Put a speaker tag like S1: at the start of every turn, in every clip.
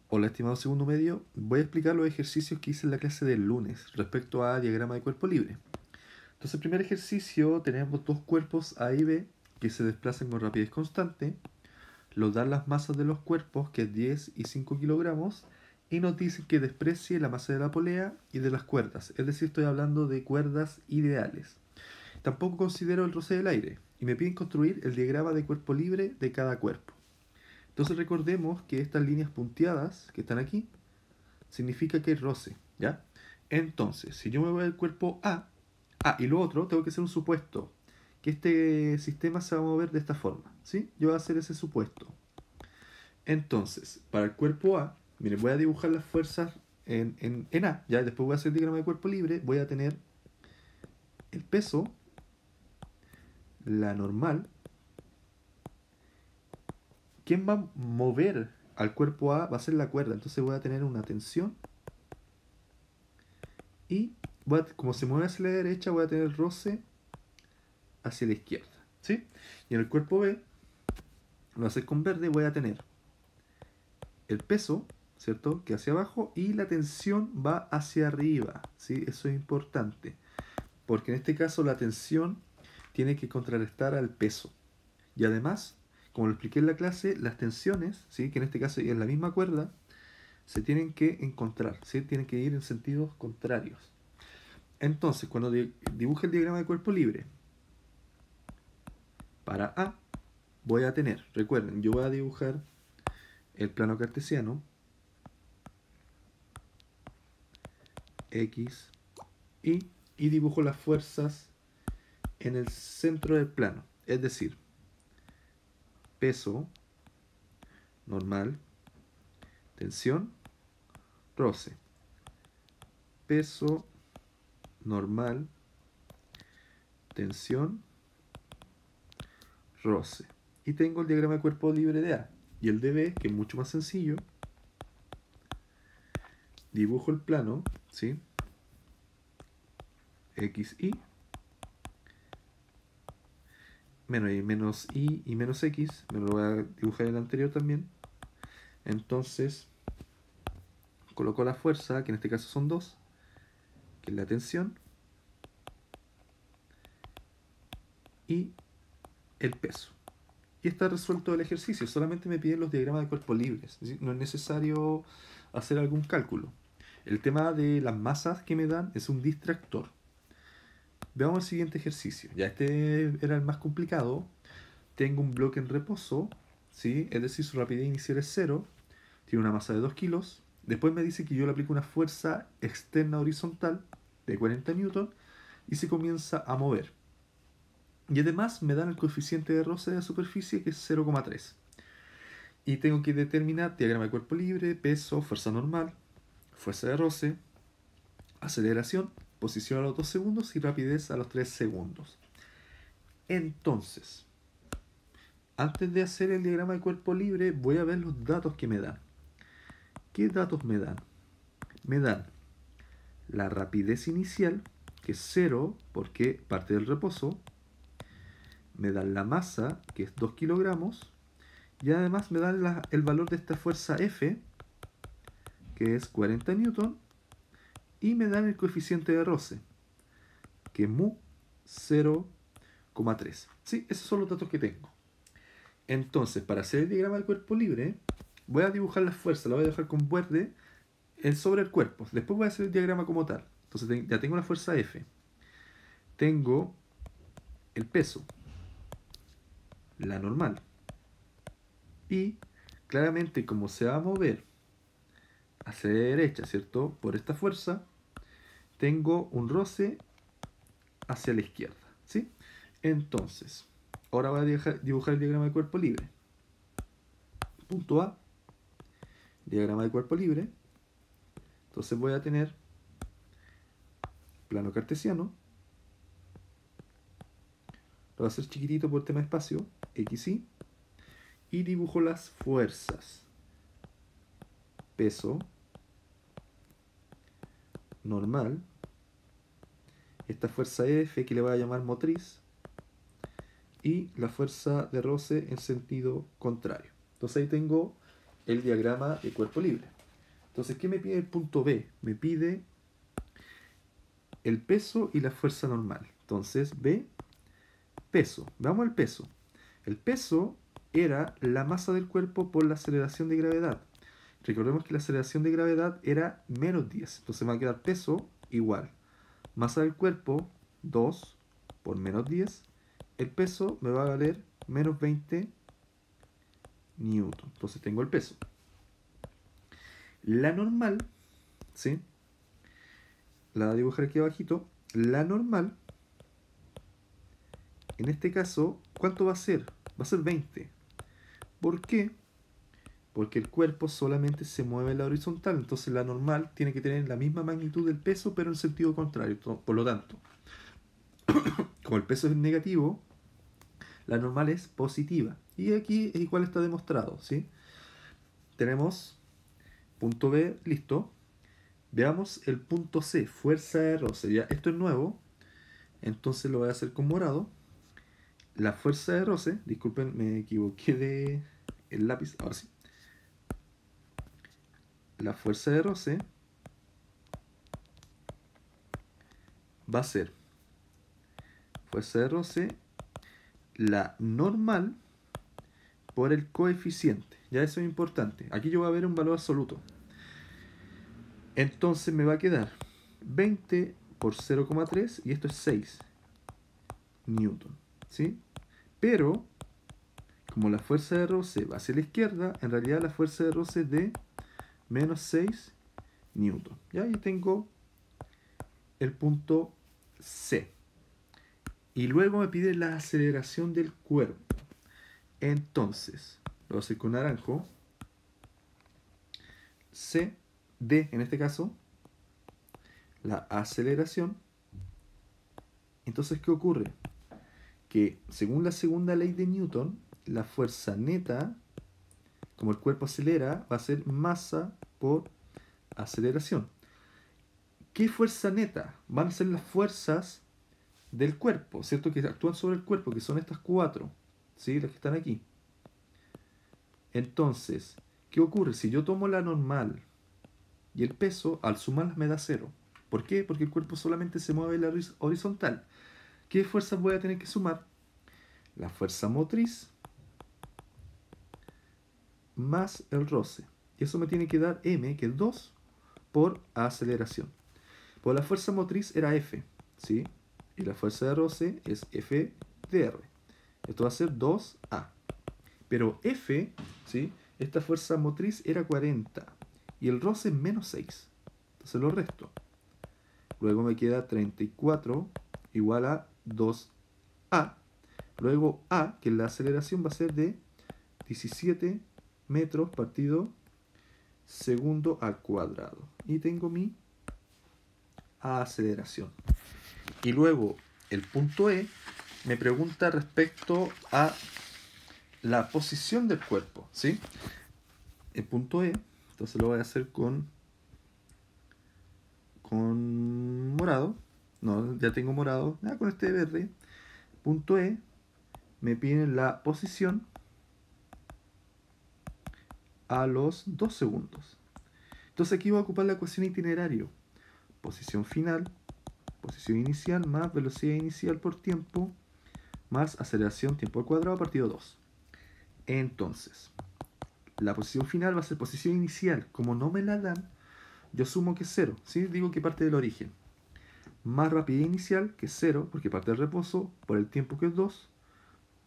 S1: Hola, estimado segundo medio. Voy a explicar los ejercicios que hice en la clase del lunes respecto a diagrama de cuerpo libre. Entonces, el primer ejercicio tenemos dos cuerpos A y B que se desplazan con rapidez constante. Nos dan las masas de los cuerpos, que es 10 y 5 kilogramos, y nos dicen que desprecie la masa de la polea y de las cuerdas. Es decir, estoy hablando de cuerdas ideales. Tampoco considero el roce del aire, y me piden construir el diagrama de cuerpo libre de cada cuerpo. Entonces recordemos que estas líneas punteadas que están aquí significa que hay roce, ¿ya? Entonces, si yo me voy al cuerpo A, y lo otro, tengo que hacer un supuesto, que este sistema se va a mover de esta forma, ¿sí? Yo voy a hacer ese supuesto. Entonces, para el cuerpo A, miren, voy a dibujar las fuerzas en A, ya después voy a hacer el diagrama de cuerpo libre, voy a tener el peso, la normal. ¿Quién va a mover al cuerpo A? Va a ser la cuerda, entonces voy a tener una tensión y como se mueve hacia la derecha voy a tener roce hacia la izquierda, ¿sí? Y en el cuerpo B, lo voy a hacer con verde, voy a tener el peso, ¿cierto? Que hacia abajo, y la tensión va hacia arriba, ¿sí? Eso es importante, porque en este caso la tensión tiene que contrarrestar al peso. Y además, como lo expliqué en la clase, las tensiones, ¿sí? Que en este caso es la misma cuerda, se tienen que encontrar, ¿sí? Tienen que ir en sentidos contrarios. Entonces, cuando dibuje el diagrama de cuerpo libre, para A, voy a tener, recuerden, yo voy a dibujar el plano cartesiano, X, y dibujo las fuerzas en el centro del plano, es decir, peso, normal, tensión, roce, peso, normal, tensión, roce. Y tengo el diagrama de cuerpo libre de A. Y el de B, que es mucho más sencillo, dibujo el plano, ¿sí? X, Y, menos Y y menos X, me lo voy a dibujar en el anterior también. Entonces, coloco la fuerza, que en este caso son 2, que es la tensión, y el peso. Y está resuelto el ejercicio, solamente me piden los diagramas de cuerpo libres, no es necesario hacer algún cálculo. El tema de las masas que me dan es un distractor. Veamos el siguiente ejercicio. Ya este era el más complicado. Tengo un bloque en reposo, ¿sí? Es decir, su rapidez inicial es 0. Tiene una masa de 2 kilos. Después me dice que yo le aplico una fuerza externa horizontal de 40 newton y se comienza a mover. Y además me dan el coeficiente de roce de la superficie, que es 0,3. Y tengo que determinar diagrama de cuerpo libre, peso, fuerza normal, fuerza de roce, aceleración, posición a los 2 segundos y rapidez a los 3 segundos. Entonces, antes de hacer el diagrama de cuerpo libre, voy a ver los datos que me dan. ¿Qué datos me dan? Me dan la rapidez inicial, que es 0 porque parte del reposo. Me dan la masa, que es 2 kilogramos. Y además me dan el valor de esta fuerza F, que es 40 newton. Y me dan el coeficiente de roce, que es mu 0,3. Sí, esos son los datos que tengo. Entonces, para hacer el diagrama del cuerpo libre, voy a dibujar las fuerzas, la voy a dejar con verde sobre el cuerpo. Después voy a hacer el diagrama como tal. Entonces ya tengo la fuerza F. Tengo el peso, la normal. Y claramente, como se va a mover hacia la derecha, ¿cierto? Por esta fuerza, tengo un roce hacia la izquierda, ¿sí? Entonces, ahora voy a dibujar el diagrama de cuerpo libre. Punto A, diagrama de cuerpo libre. Entonces voy a tener plano cartesiano. Lo voy a hacer chiquitito por tema de espacio, XY. Y dibujo las fuerzas. Peso, normal. Esta fuerza F, que le voy a llamar motriz. Y la fuerza de roce en sentido contrario. Entonces ahí tengo el diagrama de cuerpo libre. Entonces, ¿qué me pide el punto B? Me pide el peso y la fuerza normal. Entonces, B, peso. Veamos el peso. El peso era la masa del cuerpo por la aceleración de gravedad. Recordemos que la aceleración de gravedad era menos 10. Entonces me va a quedar peso igual. Masa del cuerpo, 2 por menos 10. El peso me va a valer menos 20 newton. Entonces tengo el peso. La normal, ¿sí? La voy a dibujar aquí abajito. La normal, en este caso, ¿cuánto va a ser? Va a ser 20. ¿Por qué? Porque el cuerpo solamente se mueve en la horizontal, entonces la normal tiene que tener la misma magnitud del peso, pero en sentido contrario. Por lo tanto, como el peso es negativo, la normal es positiva. Y aquí es igual, está demostrado, ¿sí? Tenemos punto B, listo. Veamos el punto C, fuerza de roce. Ya, esto es nuevo, entonces lo voy a hacer con morado. La fuerza de roce, disculpen, me equivoqué de el lápiz, ahora sí. La fuerza de roce va a ser fuerza de roce la normal por el coeficiente. Ya eso es importante. Aquí yo voy a ver un valor absoluto. Entonces me va a quedar 20 por 0,3 y esto es 6 newton. ¿Sí? Pero, como la fuerza de roce va hacia la izquierda, en realidad la fuerza de roce es de menos 6 newton. Y ahí tengo el punto C. Y luego me pide la aceleración del cuerpo. Entonces, lo voy a hacer con naranjo. C, D en este caso, la aceleración. Entonces, ¿qué ocurre? Que según la segunda ley de Newton, la fuerza neta, como el cuerpo acelera, va a ser masa por aceleración. ¿Qué fuerza neta? Van a ser las fuerzas del cuerpo, ¿cierto? Que actúan sobre el cuerpo, que son estas 4, ¿sí? Las que están aquí. Entonces, ¿qué ocurre? Si yo tomo la normal y el peso, al sumarlas me da 0. ¿Por qué? Porque el cuerpo solamente se mueve en la horizontal. ¿Qué fuerzas voy a tener que sumar? La fuerza motriz más el roce. Y eso me tiene que dar m, que es 2, por aceleración. Pues la fuerza motriz era F, ¿sí? Y la fuerza de roce es F de R. Esto va a ser 2A. Pero F, ¿sí? Esta fuerza motriz era 40. Y el roce es menos 6. Entonces lo resto. Luego me queda 34 igual a 2A. Luego A, que es la aceleración, va a ser de 17 metros partido segundo al cuadrado. Y tengo mi aceleración. Y luego el punto E me pregunta respecto a la posición del cuerpo, ¿sí? El punto E, entonces lo voy a hacer con morado. No, ya tengo morado. Con este verde. Punto E me piden la posición a los 2 segundos. Entonces aquí voy a ocupar la ecuación itinerario. Posición final, posición inicial más velocidad inicial por tiempo más aceleración tiempo al cuadrado partido 2. Entonces, la posición final va a ser posición inicial. Como no me la dan, yo sumo que es 0. ¿Sí? Digo que parte del origen. Más rapidez inicial, que es 0, porque parte del reposo, por el tiempo que es 2,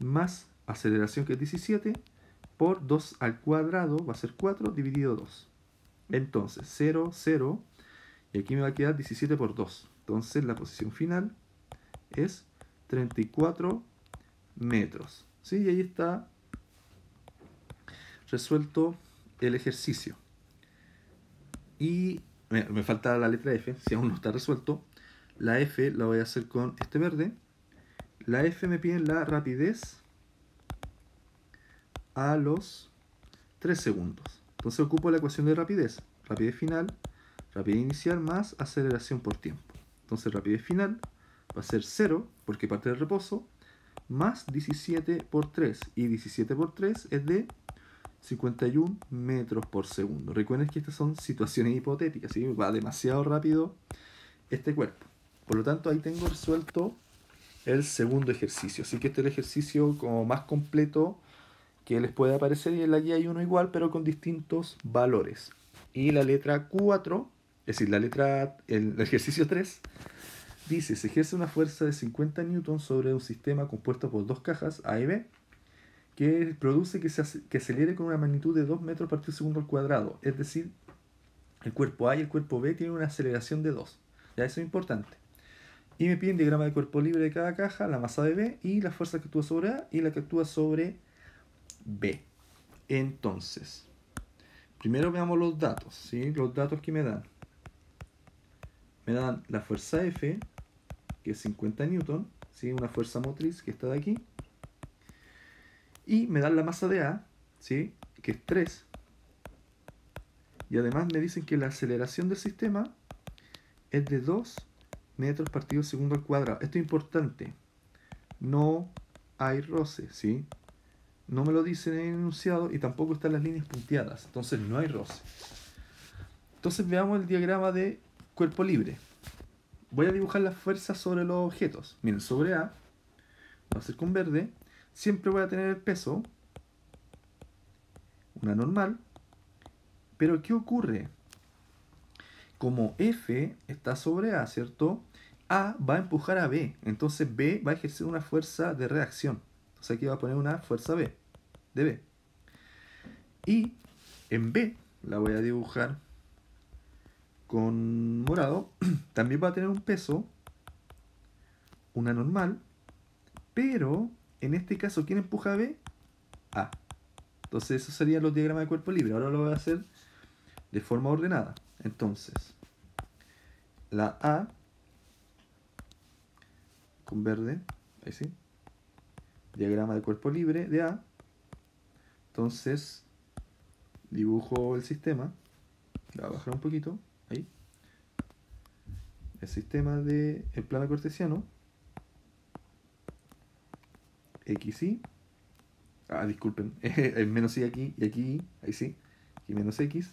S1: más aceleración, que es 17, por 2 al cuadrado, va a ser 4, dividido 2. Entonces, 0, 0, y aquí me va a quedar 17 por 2. Entonces, la posición final es 34 metros. ¿Sí? Y ahí está resuelto el ejercicio. Y me falta la letra F, si aún no está resuelto. La F la voy a hacer con este verde. La F me pide la rapidez a los 3 segundos. Entonces ocupo la ecuación de rapidez. Rapidez final, rapidez inicial más aceleración por tiempo. Entonces rapidez final va a ser 0, porque parte del reposo, más 17 por 3. Y 17 por 3 es de 51 metros por segundo. Recuerden que estas son situaciones hipotéticas, ¿sí? Va demasiado rápido este cuerpo. Por lo tanto, ahí tengo resuelto el segundo ejercicio. Así que este es el ejercicio como más completo que les puede aparecer, y en la guía hay uno igual, pero con distintos valores. Y la letra 4, es decir, el ejercicio 3, dice: se ejerce una fuerza de 50 newtons sobre un sistema compuesto por dos cajas A y B, que produce que acelere con una magnitud de 2 metros por segundo al cuadrado. Es decir, el cuerpo A y el cuerpo B tienen una aceleración de 2. Ya, eso es importante. Y me piden diagrama de cuerpo libre de cada caja, la masa de B y la fuerza que actúa sobre A y la que actúa sobre B. Entonces, primero veamos los datos, ¿sí? Los datos que me dan. Me dan la fuerza F, que es 50 newton, ¿sí? Una fuerza motriz que está de aquí. Y me dan la masa de A, ¿sí? Que es 3. Y además me dicen que la aceleración del sistema es de 2 metros partido segundo al cuadrado. Esto es importante. No hay roce, ¿sí? No me lo dicen en el enunciado y tampoco están las líneas punteadas. Entonces no hay roce. Entonces veamos el diagrama de cuerpo libre. Voy a dibujar las fuerzas sobre los objetos. Miren, sobre A, va a ser con verde. Siempre voy a tener el peso, una normal. Pero ¿qué ocurre? Como F está sobre A, ¿cierto? A va a empujar a B. Entonces B va a ejercer una fuerza de reacción. Entonces aquí va a poner una fuerza B, de B. Y en B, la voy a dibujar con morado, también va a tener un peso, una normal, pero en este caso, ¿quién empuja a B? A. Entonces esos serían los diagramas de cuerpo libre. Ahora lo voy a hacer de forma ordenada. Entonces, la A con verde, ahí sí, diagrama de cuerpo libre de A. Entonces, dibujo el sistema, la voy a bajar un poquito, ahí. El sistema del plano cartesiano, XY. Disculpen, el menos Y aquí y aquí, ahí sí, y menos X.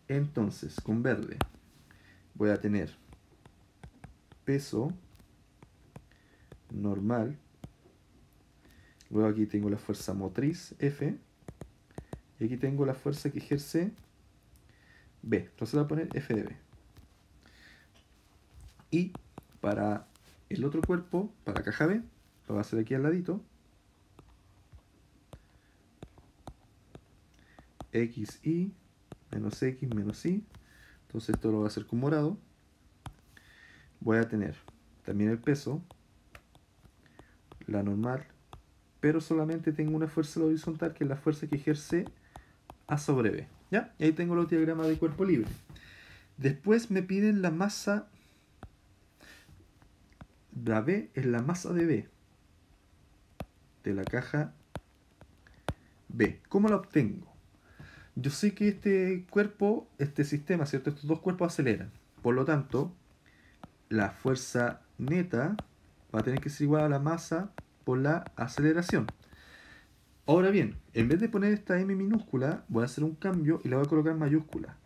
S1: Entonces, con verde voy a tener peso normal. Luego aquí tengo la fuerza motriz F. Y aquí tengo la fuerza que ejerce B. Entonces voy a poner F de B. Y para el otro cuerpo, para caja B, lo voy a hacer aquí al ladito. XY menos X menos Y. Entonces esto lo voy a hacer con morado. Voy a tener también el peso, la normal, pero solamente tengo una fuerza horizontal, que es la fuerza que ejerce A sobre B. ¿Ya? Y ahí tengo los diagramas de cuerpo libre. Después me piden la masa. La B es la masa de B, de la caja B. ¿Cómo la obtengo? Yo sé que este cuerpo, este sistema, ¿cierto? Estos dos cuerpos aceleran. Por lo tanto, la fuerza neta va a tener que ser igual a la masa por la aceleración. Ahora bien, en vez de poner esta M minúscula, voy a hacer un cambio y la voy a colocar en mayúscula.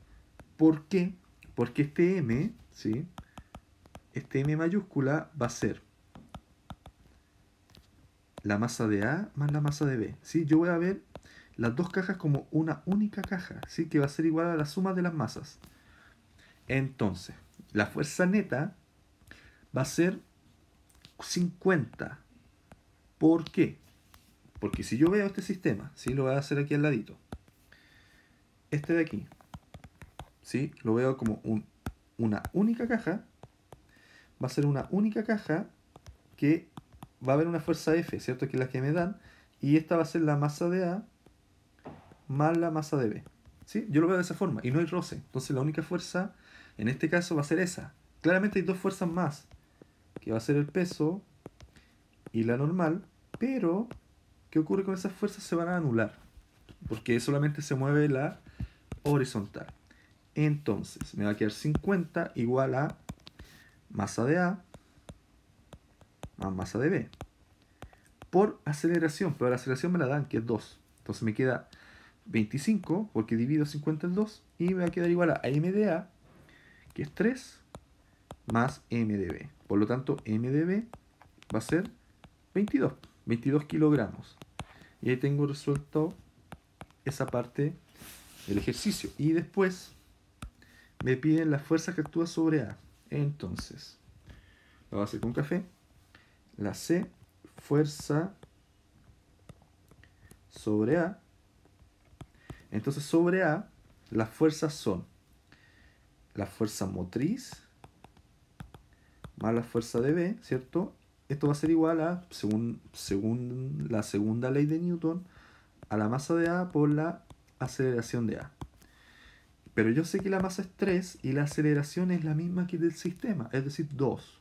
S1: ¿Por qué? Porque este M, ¿sí? Este M mayúscula va a ser la masa de A más la masa de B, ¿sí? Yo voy a ver las dos cajas como una única caja, ¿sí? Que va a ser igual a la suma de las masas. Entonces, la fuerza neta va a ser 50. ¿Por qué? Porque si yo veo este sistema, ¿sí? Lo voy a hacer aquí al ladito. Este de aquí, ¿sí? Lo veo como una única caja. Va a ser una única caja que va a haber una fuerza F, ¿cierto? Que es la que me dan. Y esta va a ser la masa de A más la masa de B. ¿Sí? Yo lo veo de esa forma y no hay roce. Entonces la única fuerza en este caso va a ser esa. Claramente hay dos fuerzas más, que va a ser el peso y la normal, pero ¿qué ocurre con esas fuerzas? Se van a anular, porque solamente se mueve la horizontal. Entonces me va a quedar 50 igual a masa de A más masa de B por aceleración, pero la aceleración me la dan, que es 2. Entonces me queda 25, porque divido 50 en 2, y me va a quedar igual a m de a, que es 3, más m de b. Por lo tanto, m de b va a ser 22 kilogramos. Y ahí tengo resuelto esa parte del ejercicio. Y después me piden la fuerza que actúa sobre A. Entonces, lo voy a hacer con café. La C, fuerza sobre A. Entonces, sobre A, las fuerzas son la fuerza motriz más la fuerza de B, ¿cierto? Esto va a ser igual a, según la segunda ley de Newton, a la masa de A por la aceleración de A. Pero yo sé que la masa es 3 y la aceleración es la misma que del sistema, es decir, 2.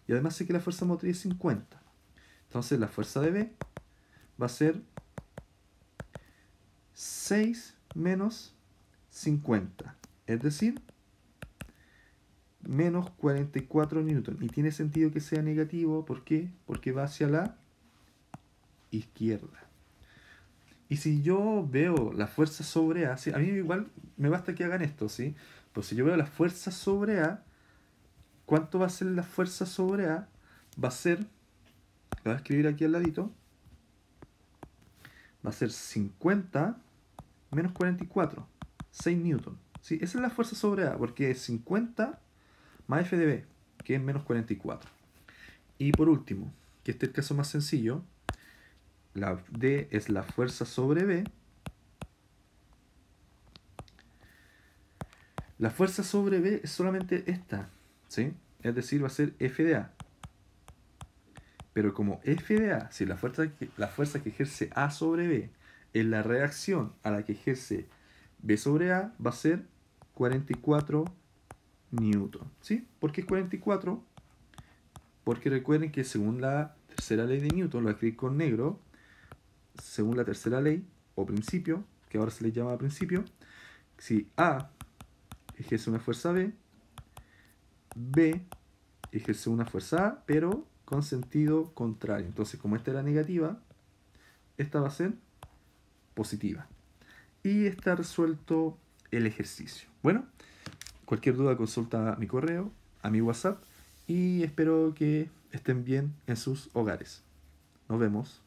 S1: Y además sé que la fuerza motriz es 50. Entonces la fuerza de B va a ser 6 menos 50. Es decir, menos 44 newton. Y tiene sentido que sea negativo. ¿Por qué? Porque va hacia la izquierda. Y si yo veo la fuerza sobre A, ¿sí? A mí igual me basta que hagan esto, ¿sí? Pues si yo veo la fuerza sobre A, ¿cuánto va a ser la fuerza sobre A? Va a ser, lo voy a escribir aquí al ladito, va a ser 50 menos 44, 6 newton. ¿Sí? Esa es la fuerza sobre A, porque es 50 más F de B, que es menos 44. Y por último, que este es el caso más sencillo, la D es la fuerza sobre B. La fuerza sobre B es solamente esta, ¿sí? Es decir, va a ser F de A. Pero como F de A, si la fuerza que ejerce A sobre B es la reacción a la que ejerce B sobre A, va a ser 44 newton. ¿Sí? ¿Por qué es 44? Porque recuerden que según la tercera ley de Newton, lo escribí con negro, según la tercera ley, o principio, que ahora se le llama principio, si A ejerce una fuerza B, B ejerce una fuerza A, pero con sentido contrario. Entonces, como esta era negativa, esta va a ser positiva. Y está resuelto el ejercicio. Bueno, cualquier duda consulta a mi correo, a mi WhatsApp, y espero que estén bien en sus hogares. Nos vemos.